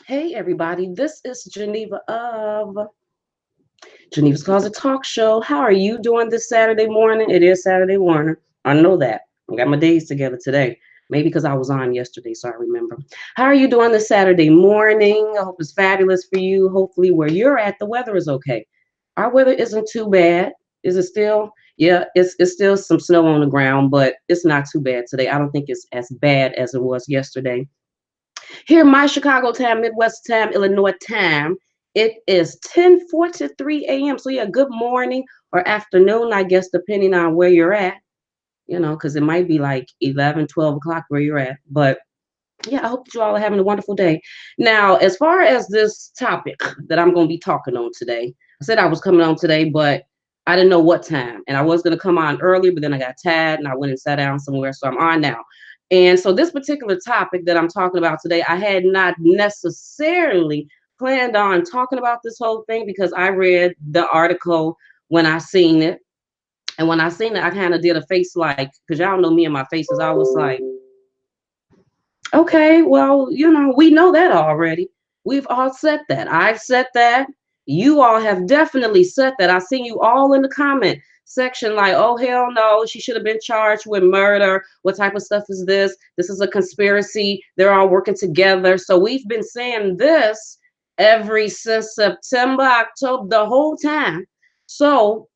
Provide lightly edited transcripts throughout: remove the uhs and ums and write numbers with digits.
Hey everybody, this is Geneva of Geneva's Closet Talk Show. How are you doing this Saturday morning? It is Saturday morning. I know that. I got my days together today. Maybe because I was on yesterday, so I remember. How are you doing this Saturday morning? I hope it's fabulous for you. Hopefully, where you're at, the weather is okay. Our weather isn't too bad. Is it still? Yeah, it's still some snow on the ground, but it's not too bad today. I don't think it's as bad as it was yesterday. Here, my Chicago time, Midwest time, Illinois time, it is 10:43 a.m. So yeah, good morning or afternoon, I guess, depending on where you're at, because it might be like 11, 12 o'clock where you're at. But yeah, I hope that you all are having a wonderful day. Now, as far as this topic that I'm going to be talking on today, I said I was coming on today, but I didn't know what time. And I was going to come on early, but then I got tired and I went and sat down somewhere. So I'm on now. And so this particular topic that I'm talking about today, I had not necessarily planned on talking about this whole thing because I read the article when I seen it. And when I seen it, I kind of did a face like, because y'all know me and my faces, I was like, okay, well, we know that already. We've all said that. I've said that. You all have definitely said that. I seen you all in the comment section like, oh, hell no, she should have been charged with murder. What type of stuff is this? This is a conspiracy. They're all working together. So we've been saying this every since September, October, the whole time. So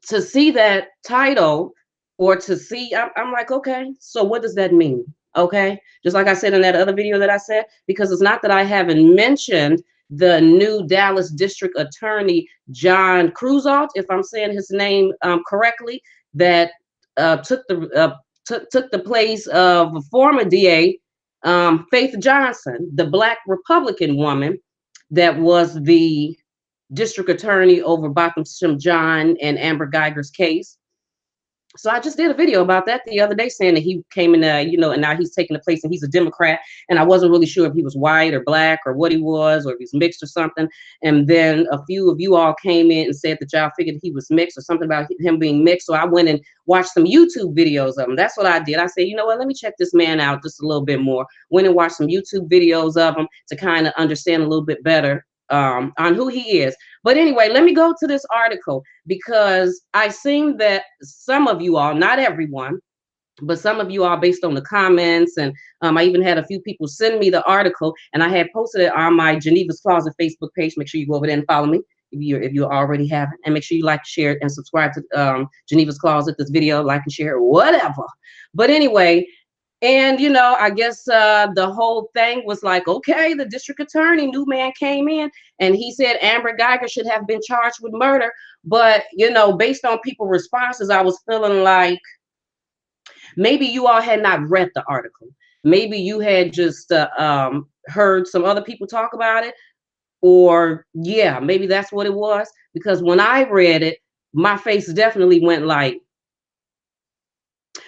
to see that title or to see, I'm like, okay, so what does that mean? Okay, just like I said in that other video that I said, because it's not that I haven't mentioned the new Dallas District Attorney John Cruzoff, if I'm saying his name correctly, that took the place of former DA Faith Johnson, the Black Republican woman that was the district attorney over BOTHAM John and Amber Guyger's case. So I just did a video about that the other day saying that he came in, and now he's taking the place and he's a Democrat. And I wasn't really sure if he was white or black or what he was, or if he's mixed or something. And then a few of you all came in and said that y'all figured he was mixed or something about him being mixed. So I went and watched some YouTube videos of him. That's what I did. I said, you know what, let me check this man out just a little bit more. Went and watched some YouTube videos of him to kind of understand a little bit better on who he is. But anyway, let me go to this article because I seen that some of you all, not everyone, but some of you all, based on the comments, and I even had a few people send me the article, and I had posted it on my Geneva's Closet Facebook page. Make sure you go over there and follow me if you already haven't, and make sure you like, share, and subscribe to Geneva's Closet. This video, like and share, whatever. But anyway. And, I guess the whole thing was like, okay, the district attorney, new man came in and he said Amber Guyger should have been charged with murder. But, based on people's responses, I was feeling like maybe you all had not read the article. Maybe you had just heard some other people talk about it. Or, yeah, maybe that's what it was. Because when I read it, my face definitely went like,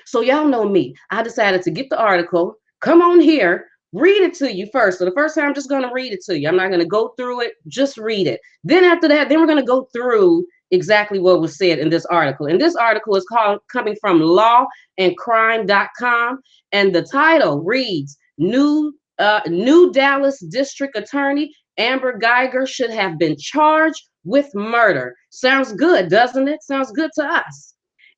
so y'all know me. I decided to get the article, come on here, read it to you first. So the first time I'm just going to read it to you. I'm not going to go through it, just read it. Then after that, then we're going to go through exactly what was said in this article. And this article is coming from lawandcrime.com. And the title reads, New Dallas District Attorney Amber Guyger should have been charged with murder. Sounds good, doesn't it? Sounds good to us.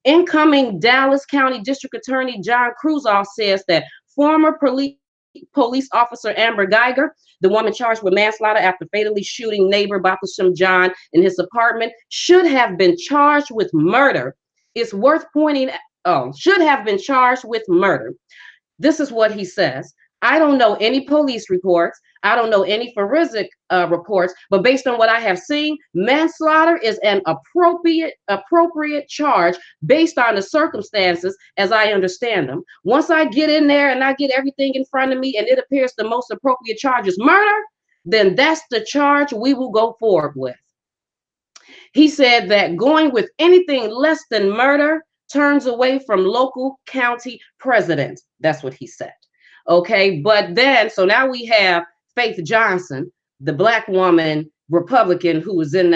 Incoming Dallas County District Attorney John Cruzoff says that former police officer Amber Guyger, the woman charged with manslaughter after fatally shooting neighbor Botham John in his apartment, should have been charged with murder. It's worth pointing out, should have been charged with murder. This is what he says. I don't know any police reports. I don't know any forensic reports, but based on what I have seen, manslaughter is an appropriate charge based on the circumstances as I understand them. Once I get in there and I get everything in front of me and it appears the most appropriate charge is murder, then that's the charge we will go forward with. He said that going with anything less than murder turns away from local county presidents. That's what he said. Okay, but then, so now we have Faith Johnson, the Black woman Republican who was in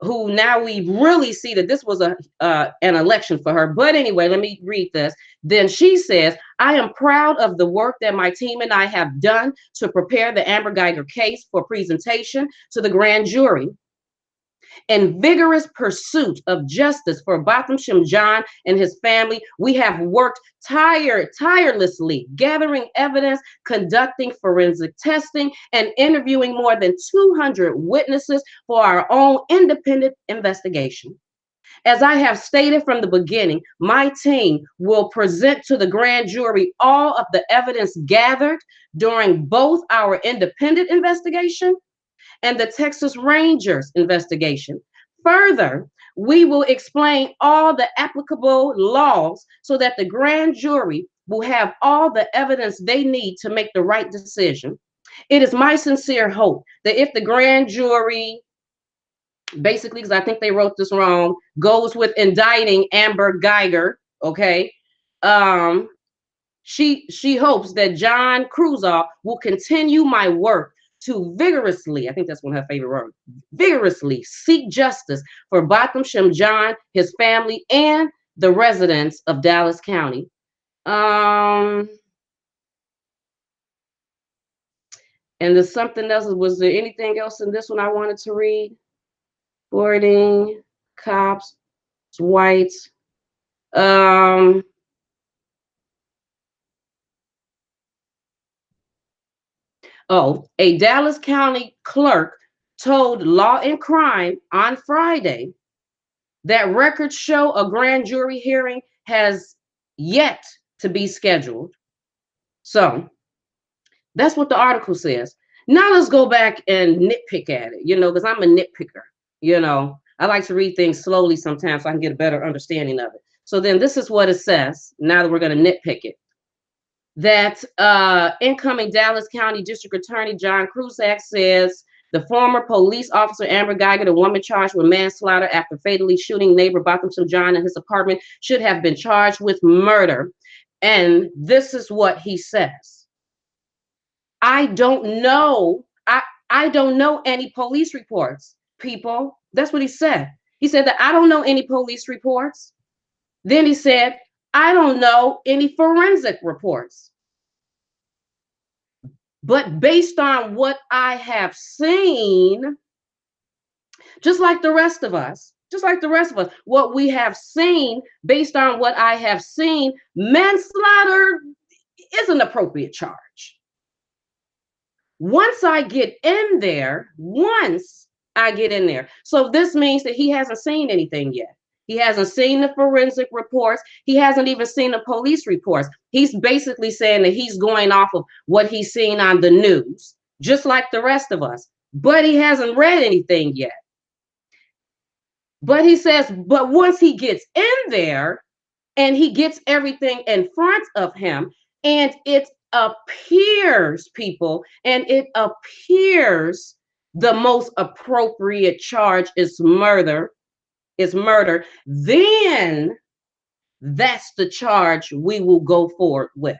who now we really see that this was an election for her. But anyway, let me read this. Then she says, I am proud of the work that my team and I have done to prepare the Amber Guyger case for presentation to the grand jury. In vigorous pursuit of justice for Botham John and his family, we have worked tirelessly, gathering evidence, conducting forensic testing, and interviewing more than 200 witnesses for our own independent investigation. As I have stated from the beginning, my team will present to the grand jury all of the evidence gathered during both our independent investigation and the Texas Rangers investigation. Further, we will explain all the applicable laws so that the grand jury will have all the evidence they need to make the right decision. It is my sincere hope that if the grand jury, basically, because I think they wrote this wrong, goes with indicting Amber Guyger, okay, she hopes that John Cruzaw will continue my work to vigorously, I think that's one of her favorite words, vigorously seek justice for Botham John, his family, and the residents of Dallas County. And there's something else. Was there anything else in this one I wanted to read? Boarding, cops, whites. Oh, a Dallas County clerk told Law and Crime on Friday that records show a grand jury hearing has yet to be scheduled. So that's what the article says. Now let's go back and nitpick at it, because I'm a nitpicker. I like to read things slowly sometimes so I can get a better understanding of it. So then this is what it says, now that we're going to nitpick it. That incoming Dallas County District Attorney John Cruzack says the former police officer Amber Guyger, the woman charged with manslaughter after fatally shooting neighbor Botham John in his apartment, should have been charged with murder. And this is what he says. I don't know. I don't know any police reports, people. That's what he said. He said that I don't know any police reports. Then he said, I don't know any forensic reports. But based on what I have seen, just like the rest of us, what we have seen, based on what I have seen, manslaughter is an appropriate charge. Once I get in there, So this means that he hasn't seen anything yet. He hasn't seen the forensic reports. He hasn't even seen the police reports. He's basically saying that he's going off of what he's seen on the news, just like the rest of us. But he hasn't read anything yet. But he says, but once he gets in there and he gets everything in front of him, and it appears, people, the most appropriate charge is murder, then that's the charge we will go forward with.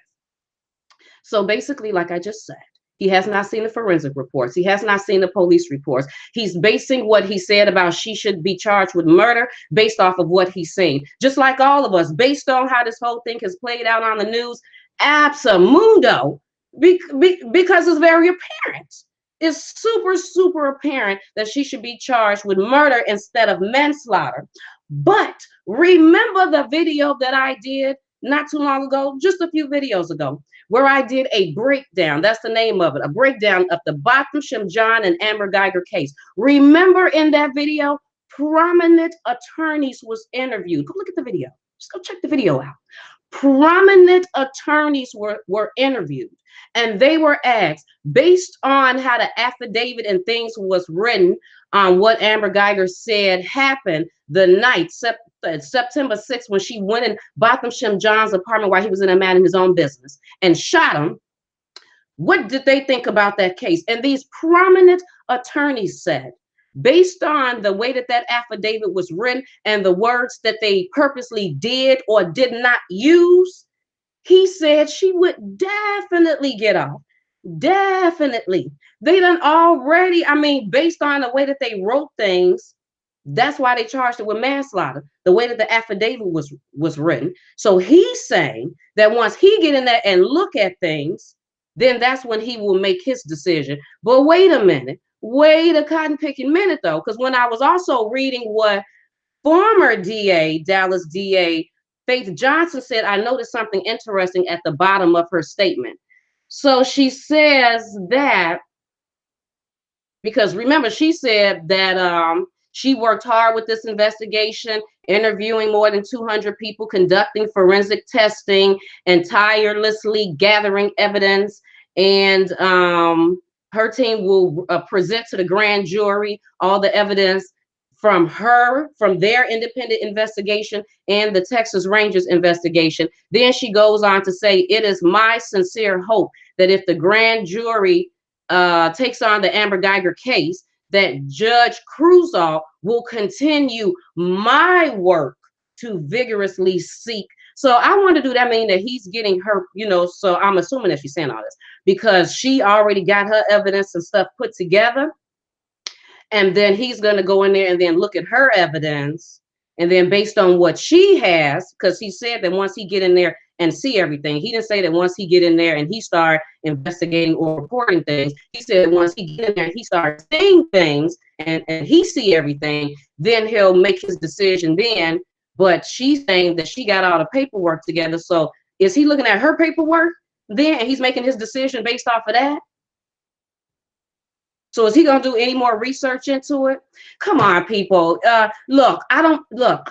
So basically, like I just said, he has not seen the forensic reports. He has not seen the police reports. He's basing what he said about she should be charged with murder based off of what he's seen. Just like all of us, based on how this whole thing has played out on the news, abso-mundo, because it's very apparent. It's super, super apparent that she should be charged with murder instead of manslaughter. But remember the video that I did not too long ago, just a few videos ago, where I did a breakdown. That's the name of it, a breakdown of the Botham John and Amber Guyger case. Remember in that video, prominent attorneys was interviewed. Go look at the video. Just go check the video out. Prominent attorneys were interviewed, and they were asked, based on how the affidavit and things was written on what Amber Guyger said happened the night, September 6th, when she went in Botham John's apartment while he was in his own business and shot him. What did they think about that case? And these prominent attorneys said, based on the way that affidavit was written and the words that they purposely did or did not use, he said she would definitely get off. Definitely. They done already, based on the way that they wrote things, That's why they charged it with manslaughter, the way that the affidavit was written. So he's saying that once he get in there and look at things, then that's when he will make his decision. But wait a minute, wait a cotton picking minute though, because when I was also reading what former DA, Dallas DA Faith Johnson said, I noticed something interesting at the bottom of her statement. So she says that because remember, she said that she worked hard with this investigation, interviewing more than 200 people, conducting forensic testing, and tirelessly gathering evidence. And her team will present to the grand jury all the evidence from their independent investigation and the Texas Rangers investigation. Then she goes on to say, it is my sincere hope that if the grand jury takes on the Amber Guyger case, that Judge Cruzaw will continue my work to vigorously seek. So I want to do that mean that he's getting her, so I'm assuming that she's saying all this because she already got her evidence and stuff put together. And then he's going to go in there and then look at her evidence. And then based on what she has, because he said that once he get in there and see everything, he didn't say that once he get in there and he start investigating or reporting things. He said once he get in there and he starts seeing things and he see everything, then he'll make his decision then. But she's saying that she got all the paperwork together. So is he looking at her paperwork then and he's making his decision based off of that? So is he going to do any more research into it? Come on, people. Look,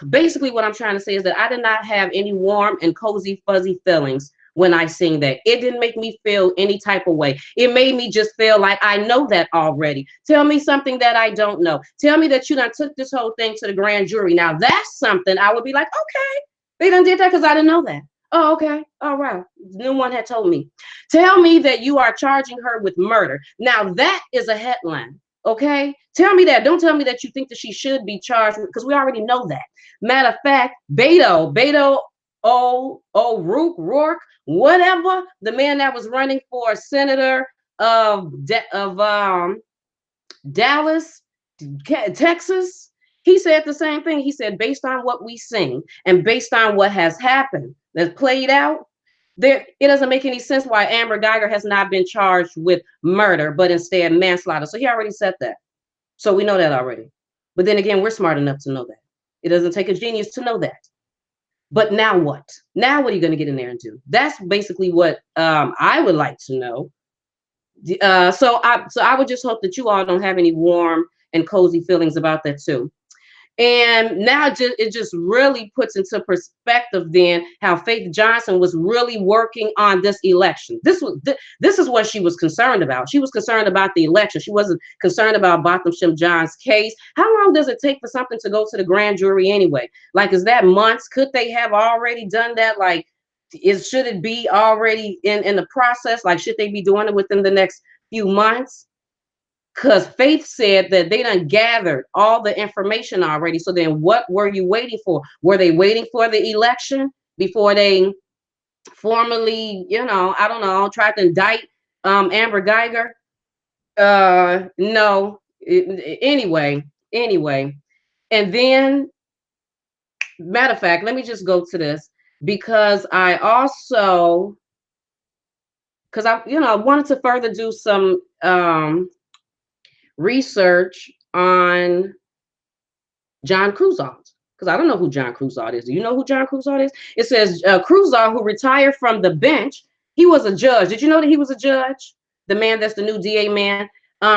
basically what I'm trying to say is that I did not have any warm and cozy, fuzzy feelings when I seen that. It didn't make me feel any type of way. It made me just feel like I know that already. Tell me something that I don't know. Tell me that you done took this whole thing to the grand jury. Now that's something I would be like, okay, they done did that because I didn't know that. Oh, okay. All right. No one had told me. Tell me that you are charging her with murder. Now that is a headline. Okay. Tell me that. Don't tell me that you think that she should be charged because we already know that. Matter of fact, Beto O'Rourke, whatever, the man that was running for senator of Dallas, Texas, he said the same thing. He said, based on what we seen and based on what has happened, that's played out, it doesn't make any sense why Amber Guyger has not been charged with murder, but instead manslaughter. So he already said that. So we know that already. But then again, we're smart enough to know that. It doesn't take a genius to know that. But now what? Now what are you going to get in there and do? That's basically what I would like to know. So I would just hope that you all don't have any warm and cozy feelings about that too. And now it just really puts into perspective then how Faith Johnson was really working on this election. This is what she was concerned about. She was concerned about the election. She wasn't concerned about Botham Jean's case. How long does it take for something to go to the grand jury anyway? Like, is that months? Could they have already done that? Like, should it be already in the process? Like, should they be doing it within the next few months? Because Faith said that they done gathered all the information already. So then what were you waiting for? Were they waiting for the election before they formally, I don't know, tried to indict Amber Guyger? No. Anyway. And then, matter of fact, let me just go to this because I wanted to further do some research on John Cruzaw, because I don't know who John Cruzaw is. Do you know who John Cruzaw is? It says Cruzaw, who retired from the bench, he was a judge. Did you know that he was a judge? The man that's the new DA man,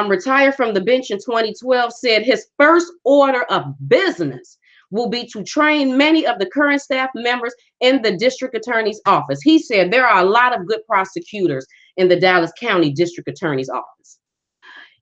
retired from the bench in 2012, said his first order of business will be to train many of the current staff members in the district attorney's office. He said there are a lot of good prosecutors in the Dallas County district attorney's office.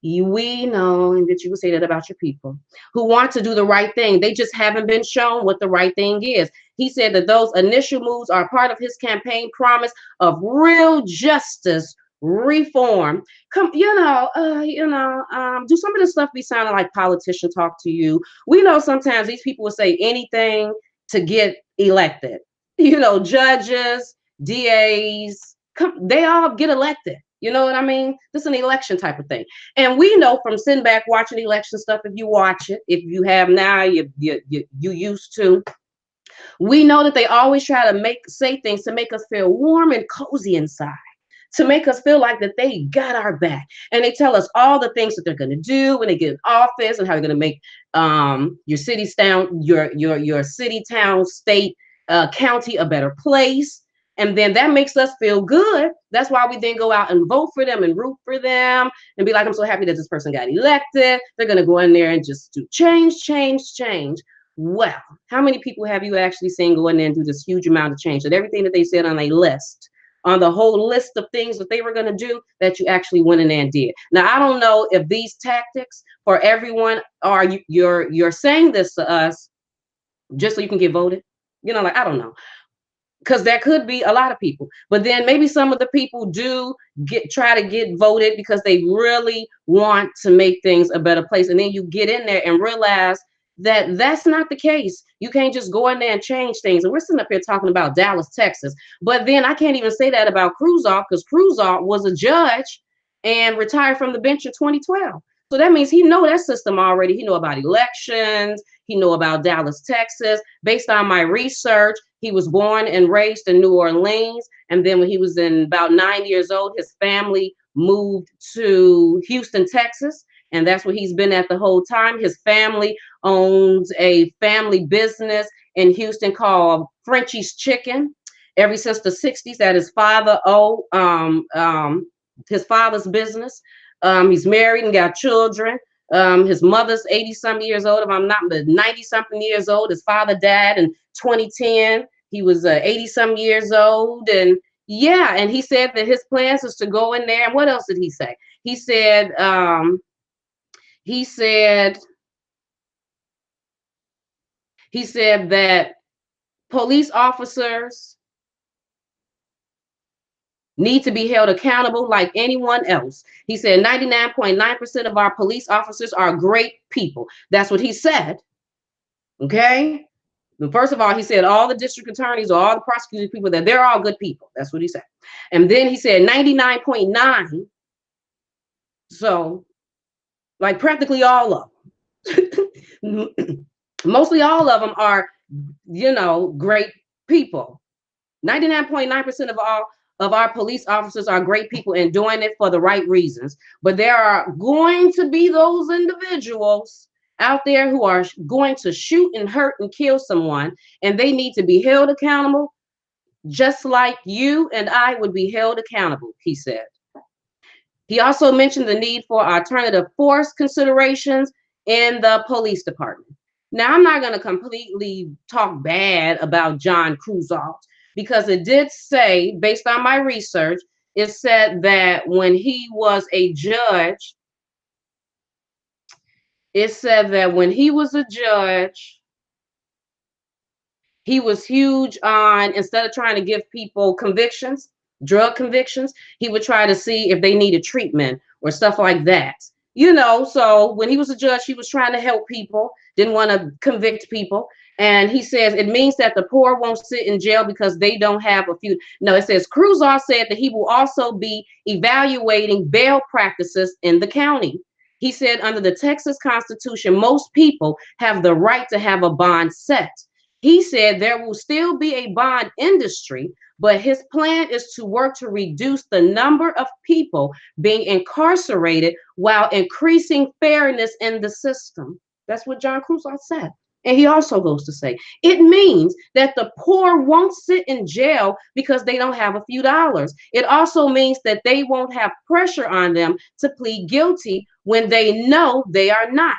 We know that you would say that about your people who want to do the right thing. They just haven't been shown what the right thing is. He said that those initial moves are part of his campaign promise of real justice reform. Do some of this stuff be sounding like politician talk to you? We know sometimes these people will say anything to get elected. Judges, DAs, they all get elected. You know what I mean? This is an election type of thing. And we know from sitting back watching election stuff, if you watch it, if you have now, you used to, we know that they always try to say things to make us feel warm and cozy inside, to make us feel like that they got our back. And they tell us all the things that they're going to do when they get in office, and how they're going to make your city, town, your city, town, state, county a better place. And then that makes us feel good. That's why we then go out and vote for them and root for them and be like, I'm so happy that this person got elected. They're going to go in there and just do change, change, change. Well, how many people have you actually seen go in there and do this huge amount of change? That everything that they said on a list, on the whole list of things that they were going to do, that you actually went in there and did. Now, I don't know if these tactics for everyone are, you're saying this to us just so you can get voted. You know, like, I don't know. Because there could be a lot of people, but then maybe some of the people do try to get voted because they really want to make things a better place. And then you get in there and realize that that's not the case. You can't just go in there and change things. And we're sitting up here talking about Dallas, Texas, but then I can't even say that about Closett, because Closett was a judge and retired from the bench in 2012. So that means he know that system already. He know about elections. He know about Dallas, Texas. Based on my research, he was born and raised in New Orleans. And then when he was in about 9 years old, his family moved to Houston, Texas. And that's where he's been at the whole time. His family owns a family business in Houston called Frenchie's Chicken. Ever since the 60s, that his father owned his father's business. He's married and got children. His mother's 80-something years old, if I'm not, but 90-something years old. His father died in 2010. He was 80-some years old. And yeah, and he said that his plans is to go in there. And what else did he say? He said, he said that police officers need to be held accountable like anyone else. He said 99.9% of our police officers are great people. That's what he said. Okay. First of all, he said all the district attorneys or all the prosecuting people, that they're all good people. That's what he said. And then he said 99.9. So like practically all of them, mostly all of them are, you know, great people. 99.9% of all of our police officers are great people and doing it for the right reasons. But there are going to be those individuals out there who are going to shoot and hurt and kill someone, and they need to be held accountable, just like you and I would be held accountable, he said. He also mentioned the need for alternative force considerations in the police department. Now, I'm not going to completely talk bad about John Closett, because it did say, based on my research, it said that when he was a judge, he was huge on, instead of trying to give people convictions, drug convictions, he would try to see if they needed treatment or stuff like that. You know, so when he was a judge, he was trying to help people, didn't want to convict people. And he says it means that the poor won't sit in jail because they don't have a few. No, it says Closett said that he will also be evaluating bail practices in the county. He said under the Texas Constitution, most people have the right to have a bond set. He said there will still be a bond industry, but his plan is to work to reduce the number of people being incarcerated while increasing fairness in the system. That's what John Closett said. And he also goes to say, it means that the poor won't sit in jail because they don't have a few dollars. It also means that they won't have pressure on them to plead guilty when they know they are not.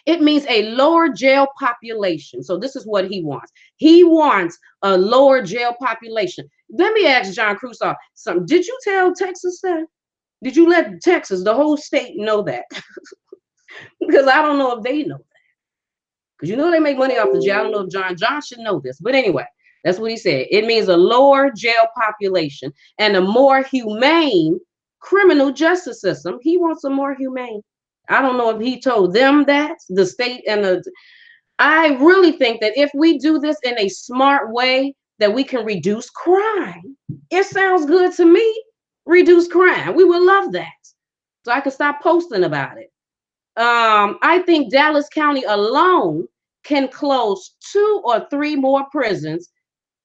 It means a lower jail population. So this is what he wants. He wants a lower jail population. Let me ask John Closett something. Did you tell Texas that? Did you let Texas, the whole state, know that? Because I don't know if they know that. Because you know they make money off the jail. I don't know if John should know this. But anyway, that's what he said. It means a lower jail population and a more humane criminal justice system. He wants a more humane. I don't know if he told them that, the state and the. I really think that if we do this in a smart way, that we can reduce crime. It sounds good to me. reduce crime. We would love that. So I could stop posting about it. I think Dallas County alone can close 2 or 3 more prisons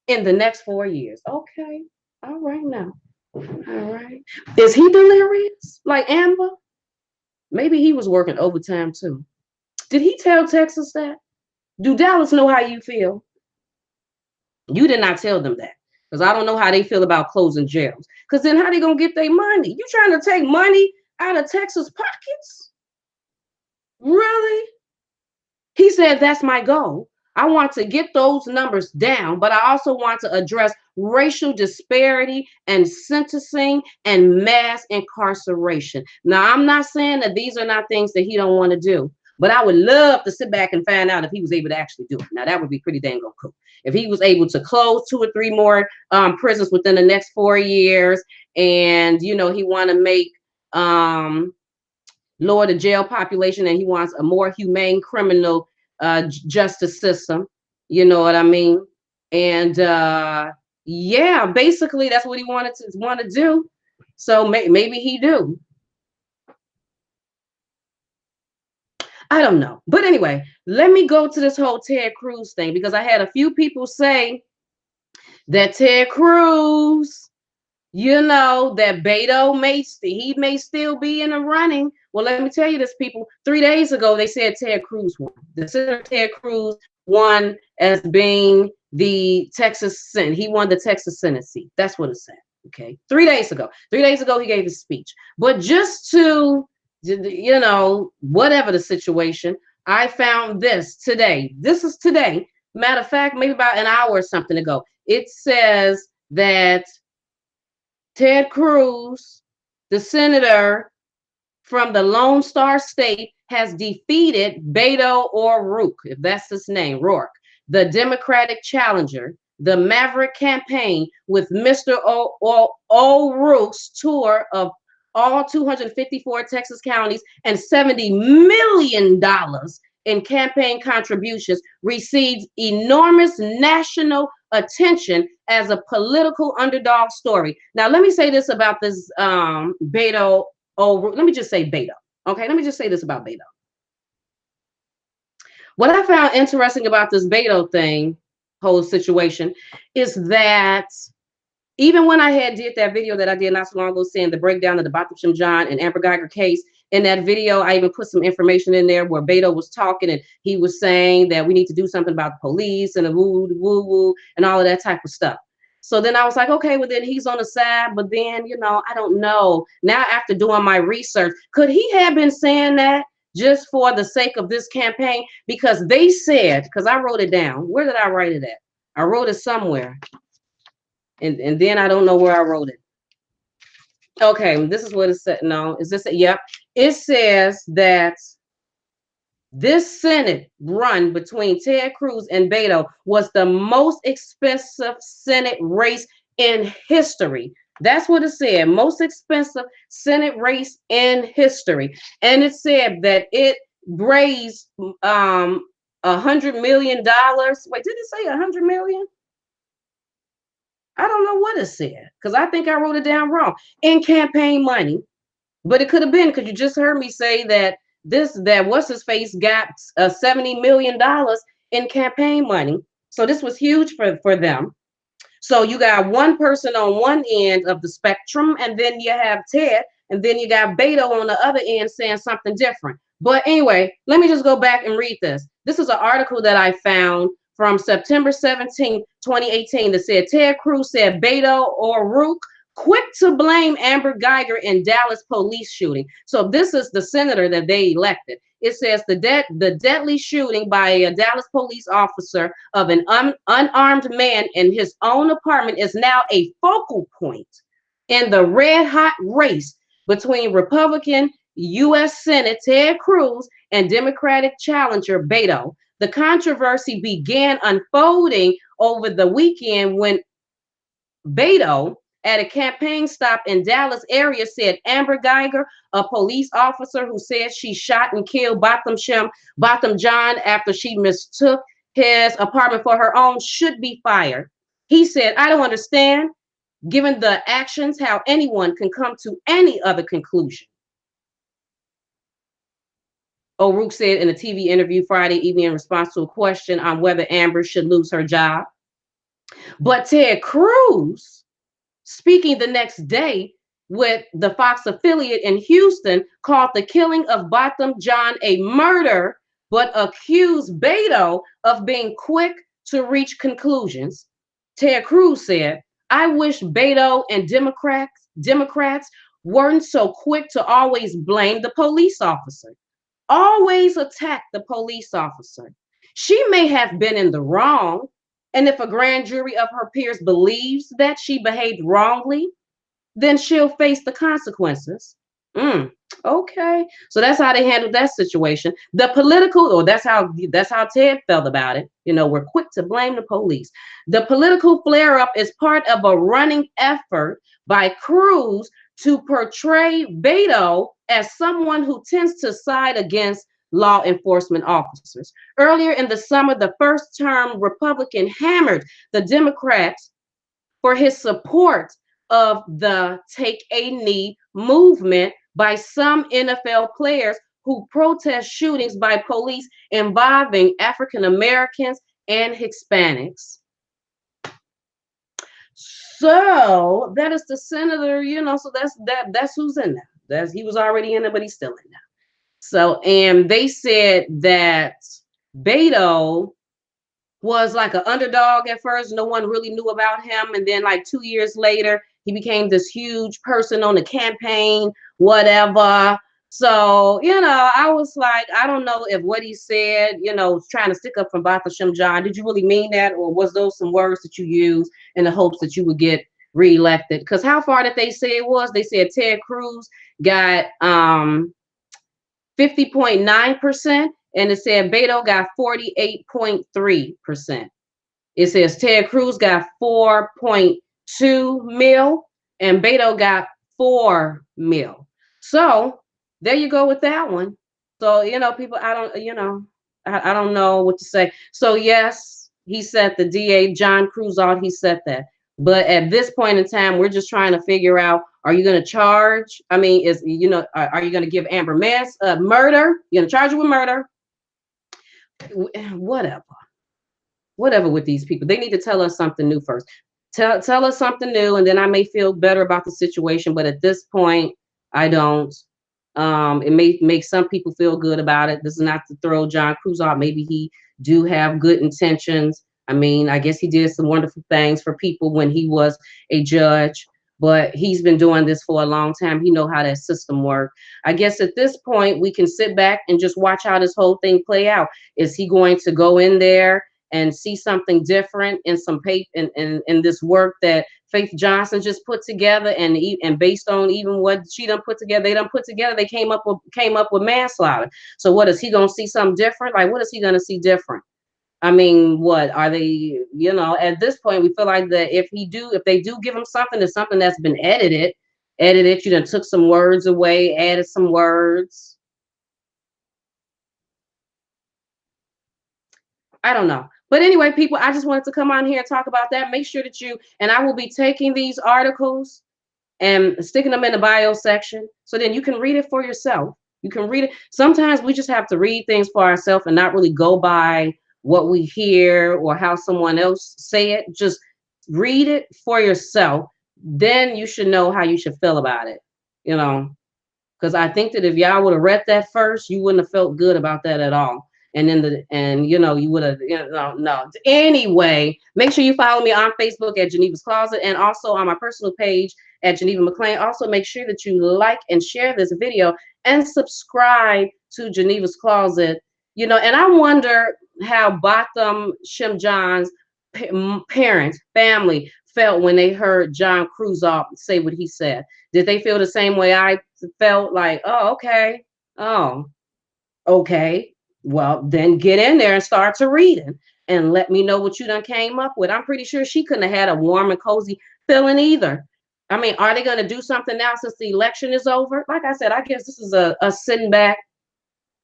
in the next 4 years. Okay. All right now. All right. Is he delirious like Amber? Maybe he was working overtime too. Did he tell Texas that? Do Dallas know how you feel? You did not tell them that. Because I don't know how they feel about closing jails. Because then how they gonna get their money? You trying to take money out of Texas pockets? Really? He said, that's my goal. I want to get those numbers down, but I also want to address racial disparity and sentencing and mass incarceration. Now, I'm not saying that these are not things that he don't want to do, but I would love to sit back and find out if he was able to actually do it. Now, that would be pretty dang cool. If he was able to close 2 or 3 more prisons within the next 4 years, and, you know, he want to make lower the jail population, and he wants a more humane criminal justice system. You know what I mean? And yeah, basically that's what he want to do. So maybe he do. I don't know. But anyway, let me go to this whole Ted Cruz thing, because I had a few people say that Ted Cruz, you know, that Beto may still be in the running. Well, let me tell you this, people. 3 days ago, they said Ted Cruz won. The Senator Ted Cruz won as being the Texas Senate. He won the Texas Senate seat. That's what it said. Okay. 3 days ago. 3 days ago, he gave his speech. But just to, you know, whatever the situation, I found this today. This is today. Matter of fact, maybe about an hour or something ago. It says that Ted Cruz, the senator from the Lone Star State, has defeated Beto O'Rourke, if that's his name, Rourke, the Democratic challenger. The Maverick campaign, with Mr. O'Rourke's tour of all 254 Texas counties and $70 million in campaign contributions, received enormous national attention as a political underdog story. Now, let me say this about this Beto O'Rourke. Let me just say Beto. Okay, let me just say this about Beto. What I found interesting about this Beto thing, whole situation, is that even when I had did that video that I did not so long ago saying the breakdown of the BOTHAM John and Amber Guyger case, in that video, I even put some information in there where Beto was talking, and he was saying that we need to do something about the police and the woo and all of that type of stuff. So then I was like, okay, well then he's on the side, but then, you know, I don't know. Now, after doing my research, could he have been saying that just for the sake of this campaign? Because they said, because I wrote it down. Where did I write it at? I wrote it somewhere. And then I don't know where I wrote it. Okay, this is what it said. No, is this it? Yep. It says that this Senate run between Ted Cruz and Beto was the most expensive Senate race in history. That's what it said. Most expensive Senate race in history. And it said that it raised $100 million. Wait, did it say $100 million? I don't know what it said, because I think I wrote it down wrong. In campaign money. But it could have been, because you just heard me say that what's his face got $70 million in campaign money. So this was huge for them. So you got one person on one end of the spectrum, and then you have Ted, and then you got Beto on the other end saying something different. But anyway, let me just go back and read this. This is an article that I found from September 17, 2018, that said Ted Cruz said Beto O'Rourke quick to blame Amber Guyger in Dallas police shooting. So this is the senator that they elected. It says the deadly shooting by a Dallas police officer of an unarmed man in his own apartment is now a focal point in the red hot race between Republican U.S. Senate Ted Cruz and Democratic challenger Beto. The controversy began unfolding over the weekend when Beto, at a campaign stop in Dallas area, said Amber Guyger, a police officer who said she shot and killed BOTHAM John after she mistook his apartment for her own, should be fired. He said, I don't understand. Given the actions, how anyone can come to any other conclusion. O'Rourke said in a TV interview Friday evening in response to a question on whether Amber should lose her job. But Ted Cruz, speaking the next day with the Fox affiliate in Houston, called the killing of Botham Jean a murder, but accused Beto of being quick to reach conclusions. Ted Cruz said, I wish Beto and Democrats weren't so quick to always blame the police officer, always attack the police officer. She may have been in the wrong, and if a grand jury of her peers believes that she behaved wrongly, then she'll face the consequences. Okay, so that's how they handled that situation. The political, or that's how Ted felt about it. We're quick to blame the police. The political flare-up is part of a running effort by Cruz to portray Beto as someone who tends to side against law enforcement officers. Earlier in the summer, the first-term Republican hammered the Democrats for his support of the Take a Knee movement by some NFL players who protest shootings by police involving African Americans and Hispanics. So that is the senator, so that's who's in there. He was already in there, but he's still in there. So, and they said that Beto was like an underdog at first. No one really knew about him. And then like 2 years later, he became this huge person on the campaign, whatever. So, I was like, I don't know if what he said, trying to stick up for Botham Jean, did you really mean that? Or was those some words that you used in the hopes that you would get reelected? Because how far did they say it was? They said Ted Cruz got 50.9%. And it said Beto got 48.3%. It says Ted Cruz got 4.2 mil and Beto got 4 mil. So there you go with that one. So, people, I don't know what to say. So yes, he said the DA, John Cruz, he said that. But at this point in time, we're just trying to figure out, are you going to charge? I mean, are you going to give Amber murder? You're going to charge her with murder? Whatever with these people. They need to tell us something new first. Tell us something new, and then I may feel better about the situation. But at this point, I don't. It may make some people feel good about it. This is not to throw John Cruz off. Maybe he do have good intentions. I mean, I guess he did some wonderful things for people when he was a judge. But he's been doing this for a long time. He know how that system works. I guess at this point, we can sit back and just watch how this whole thing play out. Is he going to go in there and see something different in some paper in this work that Faith Johnson just put together, and based on even what she done put together, they came up with manslaughter. So what is he gonna see something different? Like, what is he gonna see different? I mean, what are they, at this point, we feel like that if they do give him something, it's something that's been edited, you done took some words away, added some words. I don't know. But anyway, people, I just wanted to come on here and talk about that. Make sure that and I will be taking these articles and sticking them in the bio section. So then you can read it for yourself. You can read it. Sometimes we just have to read things for ourselves and not really go by what we hear or how someone else say it. Just read it for yourself. Then you should know how you should feel about it, because I think that if y'all would have read that first, you wouldn't have felt good about that at all. And then you would have, no. Anyway, make sure you follow me on Facebook at Geneva's Closet and also on my personal page at Geneva McLean. Also, make sure that you like and share this video and subscribe to Geneva's Closet. And I wonder how Botham Jean's family felt when they heard John Cruz say what he said. Did they feel the same way I felt? Like, oh, okay. Well, then get in there and start to reading and let me know what you done came up with. I'm pretty sure she couldn't have had a warm and cozy feeling either. I mean, are they going to do something now since the election is over? Like I said, I guess this is a sitting back,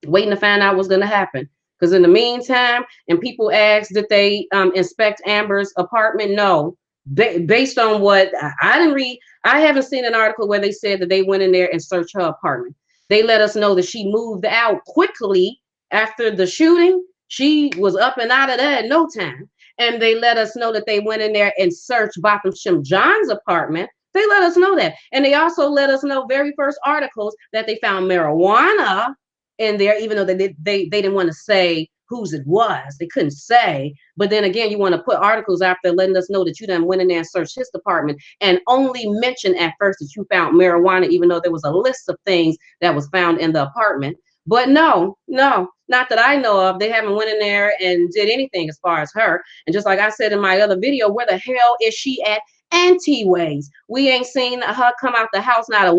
waiting to find out what's going to happen. Because in the meantime, and people ask, did they inspect Amber's apartment? No, based on what I didn't read. I haven't seen an article where they said that they went in there and searched her apartment. They let us know that she moved out quickly after the shooting. She was up and out of there in no time. And they let us know that they went in there and searched Botham Shem John's apartment. They let us know that. And they also let us know very first articles that they found marijuana in there, even though they didn't want to say whose it was. They couldn't say. But then again, you want to put articles out there letting us know that you done went in there and searched his department and only mentioned at first that you found marijuana, even though there was a list of things that was found in the apartment. But no, not that I know of. They haven't went in there and did anything as far as her. And just like I said in my other video, where the hell is she at anti-ways? We ain't seen her come out the house not a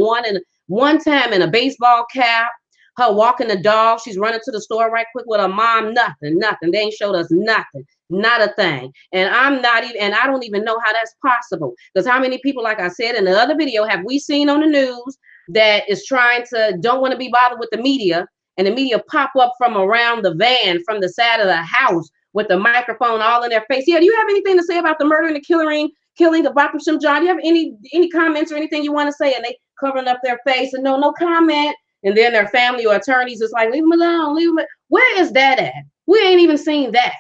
one time in a baseball cap. Her walking the dog, she's running to the store right quick with her mom. Nothing. They ain't showed us nothing, not a thing. And I don't even know how that's possible. Because how many people, like I said in the other video, have we seen on the news that is don't want to be bothered with the media, and the media pop up from around the van, from the side of the house with the microphone all in their face? Yeah, do you have anything to say about the murder and the killing of Botham Shem John? Do you have any comments or anything you want to say? And they covering up their face and no comment. And then their family or attorneys is like, leave them alone, leave them. Where is that at? We ain't even seen that,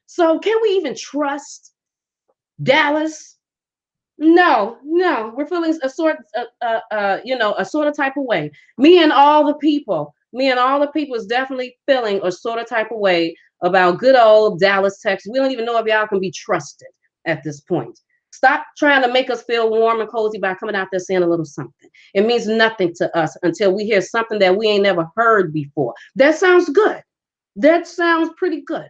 So can we even trust Dallas? No, we're feeling a sort of type of way. Me and all the people is definitely feeling a sort of type of way about good old Dallas, Texas. We don't even know if y'all can be trusted at this point. Stop trying to make us feel warm and cozy by coming out there saying a little something. It means nothing to us until we hear something that we ain't never heard before. That sounds good. That sounds pretty good.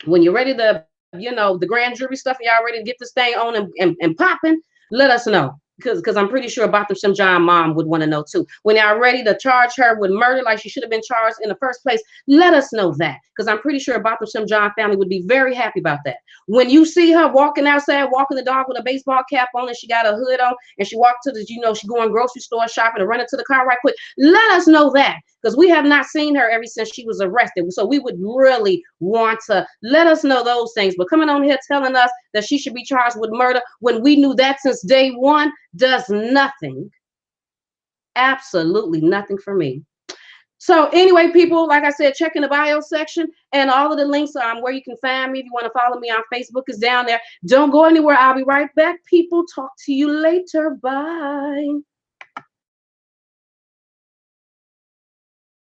When you're ready to, the grand jury stuff, y'all ready to get this thing on and popping, let us know. Because I'm pretty sure Botham Shem John mom would want to know too. When y'all ready to charge her with murder like she should have been charged in the first place, let us know that. Because I'm pretty sure Botham Shem John family would be very happy about that. When you see her walking outside, walking the dog with a baseball cap on, and she got a hood on, and she walked to the, she going grocery store shopping and running to the car right quick, let us know that. Because we have not seen her ever since she was arrested. So we would really want to let us know those things. But coming on here telling us that she should be charged with murder when we knew that since day one does nothing. Absolutely nothing for me. So anyway, people, like I said, check in the bio section, and all of the links where you can find me. If you want to follow me on Facebook is down there. Don't go anywhere. I'll be right back, people. Talk to you later. Bye.